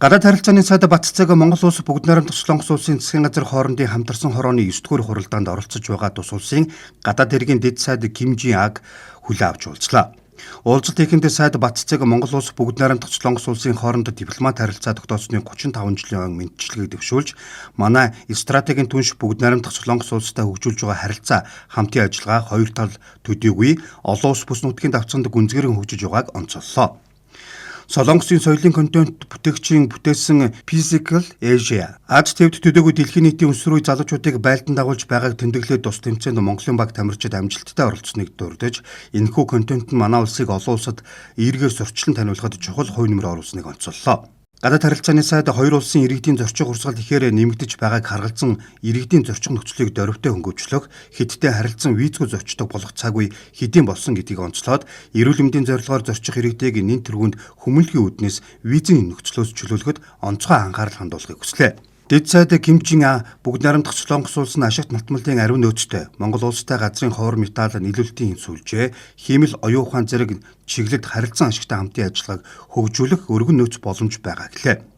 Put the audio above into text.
Гадаад харилцааны сайд Батцэг Монгол улс бүгд найрамдах Солонгос улсын засгийн газар хоорондын хамтарсан хорооны 9-р хуралдаанд оролцож байгаа тус улсын гадаад хэргийн дэд сайд Ким Жин Аг хүлээн авч уулзлаа. Уулзалт хийхэд сайд Батцэг Монгол улс бүгд найрамдах Солонгос улсын хооронд дипломат харилцаа тогтоосны 35 жилийн мэдчилгээг дэвшүүлж, манай стратегийн түнш бүгд найрамдах Солонгос улстай хөгжүүлж байгаа харилцаа хамтын ажиллагаа хоёр тал төдийгүй олон улс бүс нутгийн давцанд гүнзгийрэн хөгжиж байгааг онцоллоо. Солонгосын соёлын контент бүтээгчийн бүтээсэн Physical Asia Аз төвд төдийгүй дэлхийн нийтийн өнсрүү залуучуудыг байлдан дагуулж байгааг тэмдэглээд тус тэмцээнд Монголын баг тамирчид амжилттай оролцсныг дурдж, энэхүү контент нь манай улсыг олон улсад эергээс зурчлан таниулахад чухал хувь нэмэр оруулсныг онцоллоо. Гадаад харилцааны сайд хоёр улсын иргэдийн зорчих урсгал ихээр нэмэгдэж байгааг харгалзан иргэдийн зорчих нөхцөлийг дөрвтэй хөнгөвчлөх, хэдтэй харилцан визгүй зочдог болох цаг үе хэдийн болсон гэдгийг онцлоод, эрүүл мэндийн зорилгоор зорчих иргэдийг нэн тэргуунд хүмүүнлэгийн үүднээс визийн нөхцлөөс чөлөөлөхөд онцгой анхаарал хандуулахыг хүслээ. Дэд сайд Ким Жин А бүгд найрамдах Солонгос улс нь ашигт малтмалын ариун нөөцтэй Монгол улстай газрын ховор металл нийлүүлэлтийн сүлжээ, хиймэл оюун ухаан зэрэг чиглэлд харилцан ашигтай хамтын ажиллагааг хөгжүүлэх өргөн нөөц боломж байгаа гэлээ.